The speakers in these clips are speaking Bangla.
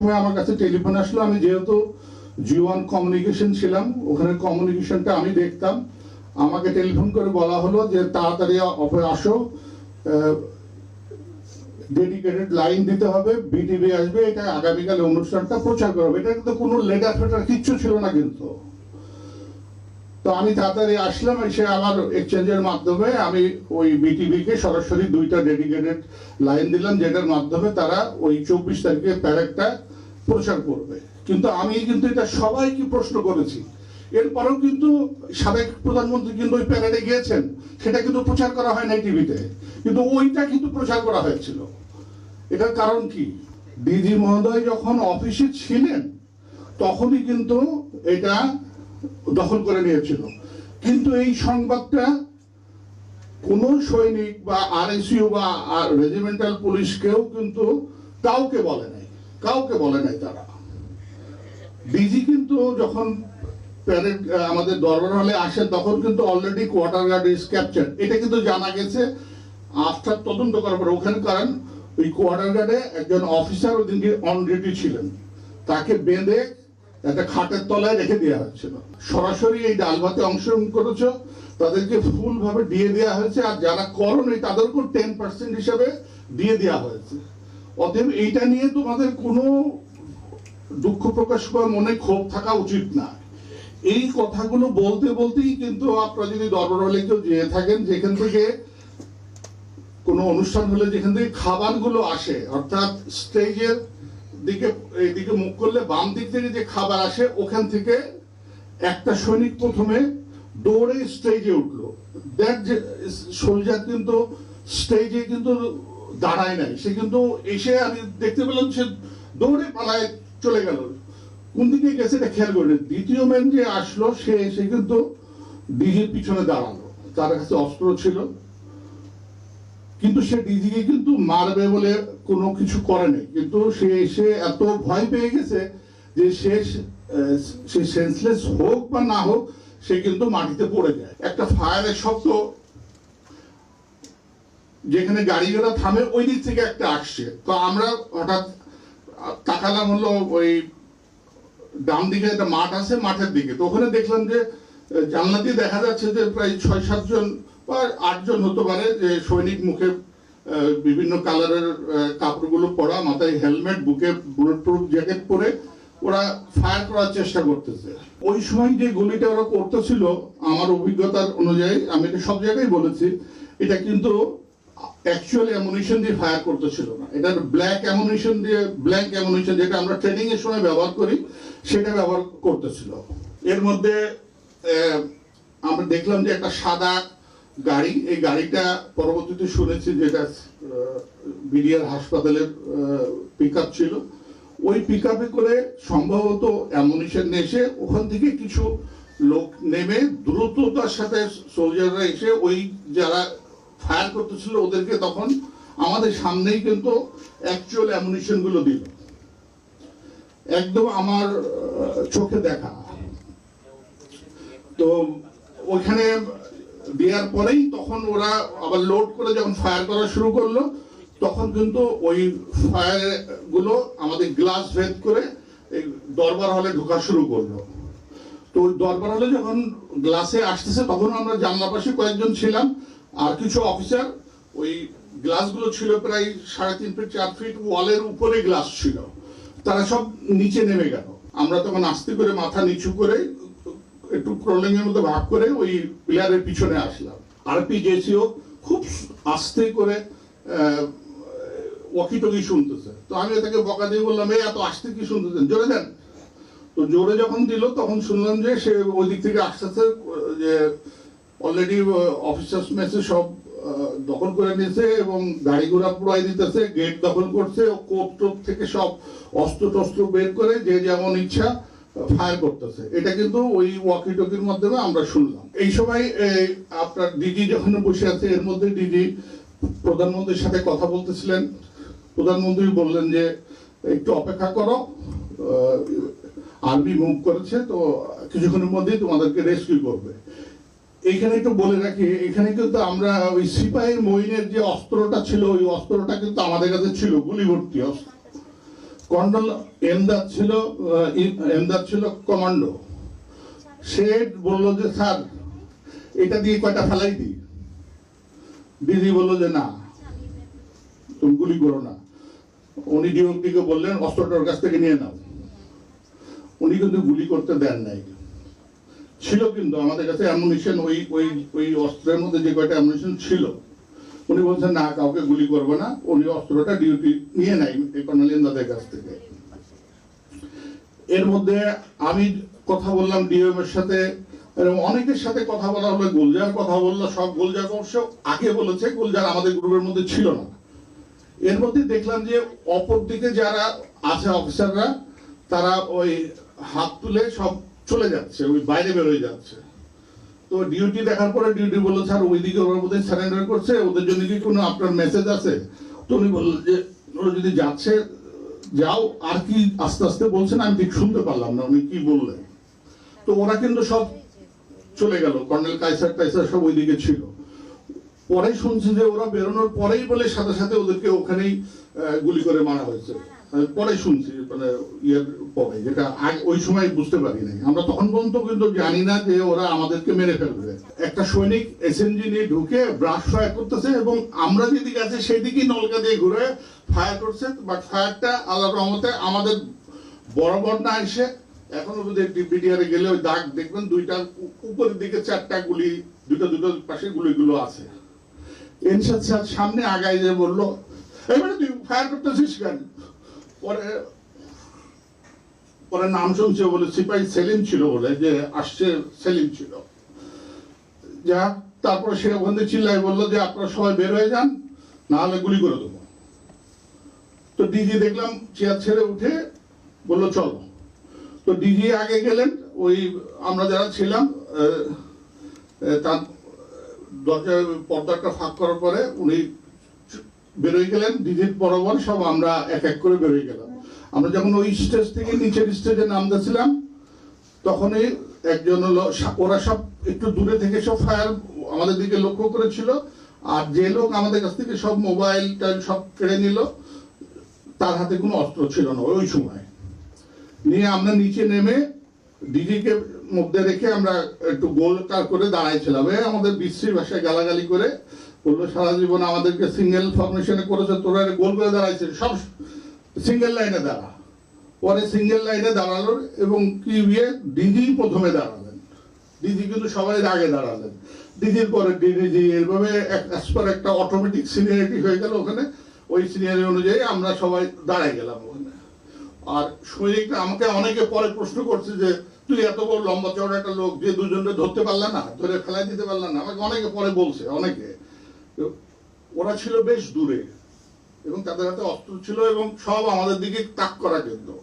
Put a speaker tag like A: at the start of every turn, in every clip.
A: আমার কাছে টেলিফোন আসলো, আমি যেহেতু G1 কমিউনিকেশন ছিলাম, ওখানে কমিউনিকেশনটা আমি দেখতাম। আমাকে টেলিফোন করে বলা হলো যে তাড়াতাড়ি অফে আসো, ডেডিকেটেড লাইন দিতে হবে, বিটিভি আসবে, এটা আগামীকালে অনুষ্ঠানটা প্রচার করবে। এটা কিন্তু কোনো লেটার ফেটার কিচ্ছু ছিল না কিন্তু। তো আমি তাড়াতাড়ি আসলাম, এসে আমার এক্সচেঞ্জের মাধ্যমে আমি ওই বিটিভিকে সরাসরি 2টা ডেডিকেটেড লাইন দিলাম, যেটার মাধ্যমে তারা ওই 24 তারিখে প্যারেডটা প্রচার করবে। কিন্তু আমি কিন্তু এটা সবাইকে প্রশ্ন করেছি, এরপরেও কিন্তু সাবেক প্রধানমন্ত্রী কিন্তু ওই প্যারেডে গিয়েছেন, সেটা কিন্তু প্রচার করা হয় নাই টিভিতে, কিন্তু ওইটা কিন্তু প্রচার করা হয়েছিল। এটার কারণ কি? ডিজি মহোদয় যখন অফিসে ছিলেন তখনই কিন্তু এটা দখল করে নিয়েছিল। কিন্তু এই সংবাদটা কোন সৈনিক বা আরএসইউ বা রেজিমেন্টাল পুলিশ কেউ কিন্তু কাউকে বলে নাই তারা। ডিজি কিন্তু যখন প্যারেড আমাদের দরবার হলে আসেন তখন কিন্তু already quarter guard is capture, এটা কিন্তু জানা গেছে আফটার তদন্ত করার পরে। ওখানে কারণ ওই কোয়ার্টার গার্ডে একজন অফিসার ওদিনকে অন ডিউটি ছিলেন, তাকে বেঁধে একটা খাটের তলায় রেখে দেওয়া হয়েছিল। সরাসরি এই ডাল ভাতে অংশগ্রহণ করেছ তাদেরকে ফুল ভাবে দিয়ে দেওয়া হয়েছে, আর যারা করনি তাদেরকেও 10% হিসাবে দিয়ে দেওয়া হয়েছে। অতএব এইটা নিয়ে তোমাদের কোনো দুঃখ প্রকাশ বা মনে ক্ষোভ থাকা উচিত না। এই কথাগুলো বলতে বলতেই কিন্তু আপনারা যদি দরবার হলে কেউ যেয়ে থাকেন, যেখান থেকে কোনো অনুষ্ঠান হলে যেখান থেকে খাবারগুলো আসে, অর্থাৎ স্টেজের দিকে এইদিকে মুখ করলে বাম দিক থেকে যে খাবার আসে, ওখান থেকে একটা সৈনিক প্রথমে দৌড়ে স্টেজে উঠলো। দ্যাট যে সোলজার কিন্তু স্টেজে কিন্তু দাঁড়ায় নাই, সে কিন্তু এসে আমি দেখতে পেলাম সে দৌড়ে পালায় চলে গেল। কোন দিকে গেছে এটা খেয়াল করে। দ্বিতীয় ম্যান যে আসলো সে এসে কিন্তু ডিজির পিছনে দাঁড়ালো, তার কাছে অস্ত্র ছিল, কিন্তু সে ডিজিকে কিন্তু মারবে বলে কোনো কিছু করেনি। কিন্তু সে এসে এত ভয় পেয়ে গেছে যে সে সেন্সলেস হোক বা না হোক, সে কিন্তু মাটিতে পড়ে যায়। একটা ফায়ারের শব্দ যেখানে গাড়ি ঘোড়া থামে ওই দিক থেকে একটা আসছে। তো আমরা হঠাৎ তাকালাম হলো ওই ডান দিকে একটা মাঠ আছে, মাঠের দিকে। তো ওখানে দেখলাম যে জানলা দিয়ে দেখা যাচ্ছে যে প্রায় 6-7 জন বা 8 জন হতে পারে, যে সৈনিক মুখে বিভিন্ন কালারের কাপড়গুলো পরা, মাথায় হেলমেট, বুকে বুলেট প্রুফ জ্যাকেট পরে ওরা ফায়ার করার চেষ্টা করতেছে। ওই সময় যে গুলিটা ওরা করতেছিল, আমার অভিজ্ঞতার অনুযায়ী, আমি এটা সব জায়গায় বলেছি, এটা কিন্তু অ্যাকচুয়াল অ্যামুনিশন দিয়ে ফায়ার করতেছিল না, এটা ব্ল্যাঙ্ক অ্যামুনিশন যেটা আমরা ট্রেনিং এর সময় ব্যবহার করি, সেটা ব্যবহার করতেছিল। এর মধ্যে আমরা দেখলাম যে একটা সাদা গাড়ি, এই গাড়িটা পরবর্তীতে শুনেছি যেটা বিডিআর হাসপাতালের পিকআপ ছিল। ওই পিকআপে করে সম্ভবত অ্যামুনিশন এসে ওখান থেকে কিছু লোক নেমে দ্রুততার সাথে সোলজাররা এসে ওই যারা ফায়ার করতেছিল ওদেরকে তখন আমাদের সামনেই কিন্তু অ্যাকচুয়াল অ্যামুনিশন গুলো দিল, একদম আমার চোখে দেখা। তো ওইখানে দেওয়ার পরেই তখন ওরা আবার লোড করে যখন ফায়ার করা শুরু করলো, তখন কিন্তু ওই ফায়ার গুলো আমাদের গ্লাস ভেদ করে এই দরবার হলে ঢোকা শুরু করলো। তো ওই দরবার হলে যখন গ্লাসে আসতেছে, তখন আমরা জানলা পাশে কয়েকজন ছিলাম, আর কিছু অফিসার, ওই গ্লাসগুলো ছিল প্রায় 3.5 ফিট 4 ফিট ওয়ালের উপরে গ্লাস ছিল, তারা সব নিচে নেমে গেল। আমরা তখন আস্তে করে মাথা নিচু করে একটু ক্রলিং এর মধ্যে ভাগ করে ওই পিলারের পিছনে আসলাম। আরপিজেসিও খুব আস্তে করে ওয়াকিটকি শুনতেছে। তো আমি তাকে বকা দিয়ে বললাম, এই এত আস্তে কি শুনতেছেন, জোরে দেন। তো জোরে যখন দিল তখন শুনলাম যে সে ওই দিক থেকে আসতেছে, যে অলরেডি অফিসার্স মেসে সব দখল করে নিয়েছে এবং গাড়ি ঘোড়া পুরাই দিতেছে, গেট দখল করছে, কোপ টোপ থেকে সব অস্ত্র টস্ত্র বের করে যে যেমন ইচ্ছা ফায়ার করতেছে। এটা কিন্তু ওই ওয়াকি টকির মাধ্যমে আমরা শুনলাম। এই সময় আপনার ডিজি যখন বসে আছে, এর মধ্যে ডিজি প্রধানমন্ত্রীর সাথে কথা বলতেছিলেন। প্রধানমন্ত্রী বললেন যে একটু অপেক্ষা করো, আর্মি মুভ করেছে, তো কিছুক্ষণের মধ্যেই তোমাদেরকে রেস্কিউ করবে। এইখানে একটু বলে রাখি, এখানে কিন্তু আমরা ওই সিপাহী মঈনের যে অস্ত্রটা ছিল, ওই অস্ত্রটা কিন্তু আমাদের কাছে ছিল, গুলি ভর্তি অস্ত্র। কর্নেল এমদাদ ছিল কমান্ডো। সে বলল যে স্যার এটা দিয়ে কয়টা ফেলাই দিই। ডিজি বললো যে না, তুমি গুলি করো না। উনি ডিওপিকে বললেন অস্ত্রটার কাছ থেকে নিয়ে নাও। উনি কিন্তু গুলি করতে দেন নাই। ছিল কিন্তু আমাদের কাছে অ্যামুনিশন, ওই অস্ত্রের মধ্যে যে কয়টা অ্যামুনিশন ছিল, উনি বলছেন না কাউকে গুলি করবো না। উনি অস্ত্রটা ডিউটি নিয়ে নাই কর্নেল এমদাদের কাছ থেকে। এর মধ্যে আমি কথা বললাম ডিএম এর সাথে, অনেকের সাথে কথা বলা হলো। গুলজার কথা বললো, সব গুলজার অবশ্য আগে বলেছে, গুলজার আমাদের গ্রুপের মধ্যে ছিল না। এর মধ্যে দেখলাম যে অপর দিকে যারা আছে অফিসাররা, তারা ওই হাত তুলে সব চলে যাচ্ছে, ওই বাইরে বেরোয় যাচ্ছে। তো ডিউটি দেখার পরে ডিউটি বললো স্যার ওইদিকে ওরা বোধহয় সারেন্ডার করছে, ওদের জন্য কি কোনো আপনার মেসেজ আছে? তো উনি বললেন যে ওরা যদি যাচ্ছে যাও। আর কি আস্তে আস্তে বলছেন আমি ঠিক শুনতে পারলাম না উনি কি বললেন। তো ওরা কিন্তু সব চলে গেল, কর্নেল কাইসার টাইসার সব ওইদিকে ছিল। পরে শুনছি যে ওরা বেরোনোর পরেই বলে সাথে সাথে ওদেরকে ওখানেই গুলি করে মারা হয়েছে। পরে শুনছি, মানে ইয়ের পরে, যেটা ওই সময় বুঝতে পারি নাই। আমরা তখন পর্যন্ত কিন্তু জানি না যে ওরা আমাদেরকে মেরে ফেলবে। একটা সৈনিক এসএমজি নিয়ে ঢুকে ব্রাশ ফায়ার করতেছে এবং আমরা যেদিকে আছি সেই দিকেই নলকা দিয়ে ঘুরে ফায়ার করছে। বাট ফায়ারটা আল্লাহর রহমতে আমাদের বরাবর না এসে, এখনো যদি বিডিআরে গেলে ওই দাগ দেখবেন, দুইটা উপরের দিকে চারটা গুলি, দুটো পাশে গুলিগুলো আছে। এনসাদ স্যার সামনে আগায় যে বললো এবারে তুই ফায়ার করতেছিস কেন? পরে নাম শুনছে বলে সিপাহী সেলিম ছিল বলে, যে আসছে সেলিম ছিল। যা তারপর সে ওখান থেকে চিল্লাই বললো যে আপনারা সবাই বের হয়ে যান, না হলে গুলি করে দেবো। তো ডিজি দেখলাম চেয়ার ছেড়ে উঠে বললো চলো। তো ডিজি আগে গেলেন, ওই আমরা যারা ছিলাম তার দরজার পর্দাটা ফাঁক করার পরে উনি বেরোয় গেলেন। ডিজির বরাবর সব আমরা এক এক করে বেরোয় গেলাম। আমরা যখন ওই স্টেজ থেকে নিচের স্টেজে নামতেছিলাম, তখনই একজন হলো, ওরা সব একটু দূরে থেকে সব ফায়ার আমাদের দিকে লক্ষ্য করেছিল। আর যে লোক আমাদের কাছ থেকে সব মোবাইল সব কেড়ে নিল, তার হাতে কোনো অস্ত্র ছিল না ওই সময়। নিয়ে আমরা নিচে নেমে ডিজিকে মধ্যে রেখে আমরা একটু গোল কার করে দাঁড়াইছিলাম। আমাদের বিশ্রী ভাষায় গালাগালি করে বললো সারা জীবন আমাদেরকে সিঙ্গেল ফরমেশনে করেছে, তোরা গোল করে দাঁড়াইছে, সব সিঙ্গেল লাইনে দাঁড়া। পরে সিঙ্গেল লাইনে দাঁড়ালো এবং কি ডিজি প্রথমে দাঁড়ালেন। ডিজি কিন্তু সবাই আগে দাঁড়ালেন, ডিজির পরে ডিজি, এভাবে একটা অটোমেটিক সিনিয়রিটি হয়ে গেল ওখানে। ওই সিনিয়রিটি অনুযায়ী আমরা সবাই দাঁড়াই গেলাম ওখানে। আর সৈনিকরা আমাকে অনেকে পরে প্রশ্ন করছে যে তুই এত বড় লম্বা চড়া একটা লোক, যে দুজনকে ধরতে পারলা না, ধরে ফেলাই দিতে পারলা না, আমাকে অনেকে পরে বলছে। অনেকে, ওরা ছিল বেশ দূরে এবং তাদের হাতে অস্ত্র ছিল এবং সব আমাদের দিকে তাক করা, কিন্তু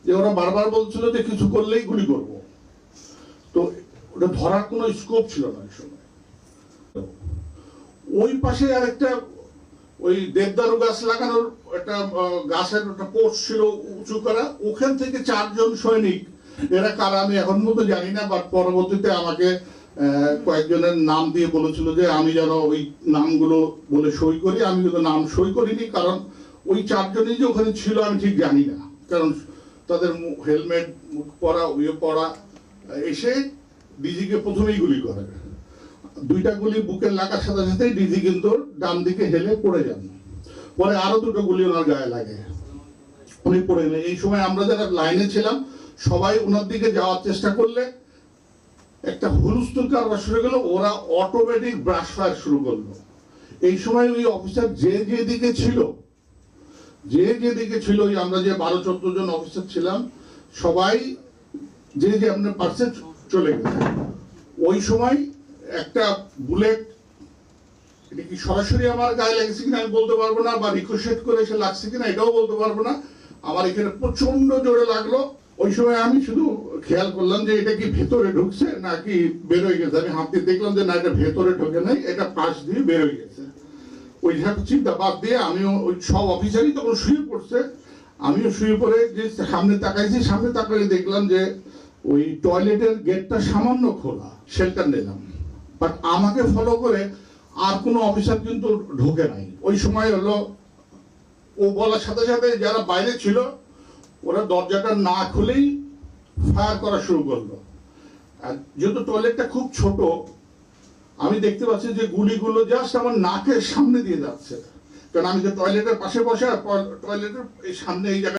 A: যে ওরা বারবার বলছিল যে কিছু করলেই গুলি করব। তো ওটা ধরার কোনো স্কোপ ছিল না ওই সময়। ওই পাশে আর একটা ওই দেবদারু গাছ লাগানোর একটা গাছের একটা পোস্ট ছিল উঁচু করা, ওখান থেকে 4 জন সৈনিক, এরা কারা আমি এখন মতো জানি না, বাট পরবর্তীতে আমাকে কয়েকজনের নাম দিয়ে বলেছিল যে আমি যেন ওই নামগুলো বলে সই করি। আমি কিন্তু নাম সই করিনি, কারণ ওই 4 জনই যে ওখানে ছিল আমি ঠিক জানি না, কারণ তাদের হেলমেট পরা, পরা, এসে ডিজিকে প্রথমেই গুলি করে। 2টা গুলি বুকে লাগার সাথে সাথে ডিজি কিন্তু ডান দিকে হেলে পড়ে যান। পরে আরো 2টো গুলি ওনার গায়ে লাগে, উনি পড়ে নেই। এই সময় আমরা যারা লাইনে ছিলাম সবাই ওনার দিকে যাওয়ার চেষ্টা করলে একটা হুলস্থুল কারবার শুরু গেল, ওরা অটোমেটিক ব্রাশ ফায়ার শুরু করলো। এই সময় ওই অফিসার যেদিকে ছিল, ওই আমরা যে 12-14 জন অফিসার ছিলাম, সবাই যে আপনার পার্সে চলে গেছে। ওই সময় একটা বুলেট, এটা কি সরাসরি আমার গায়ে লেগেছে কিনা আমি বলতে পারবো না, বা রিকোশেট করে এসে লাগছে কিনা এটাও বলতে পারবো না। আমার এখানে প্রচন্ড জোরে লাগলো। ওই সময় আমি শুধু খেয়াল করলাম যে এটা কি ভেতরে ঢুকছে নাকি বেরোয় গেছে। আমি হাত দিয়ে দেখলাম যে না, এটা ভেতরে ঢোকে নাই, এটা পাশ দিয়ে বেরোয় গেছে। ওই চিন্তা বাদ দিয়ে আমিও, ওই সব অফিসারই তখন শুয়ে পড়ছে, আমিও শুয়ে পড়ে যে সামনে তাকাইছি, সামনে তাকালে দেখলাম যে ওই টয়লেটের গেটটা সামান্য খোলা, শেল্টার নিলাম। বাট আমাকে ফলো করে আর কোনো অফিসার কিন্তু ঢোকে নাই। ওই সময় হলো ও বলার সাথে সাথে যারা বাইরে ছিল ওরা দরজাটা না খুলেই ফায়ার করা শুরু করলো। আর যেহেতু টয়লেটটা খুব ছোট, আমি দেখতে পাচ্ছি যে গুলিগুলো জাস্ট আমার নাকের সামনে দিয়ে যাচ্ছে, কারণ আমি যে টয়লেটের পাশে বসে, আর টয়লেটের এই সামনে এই জায়গায়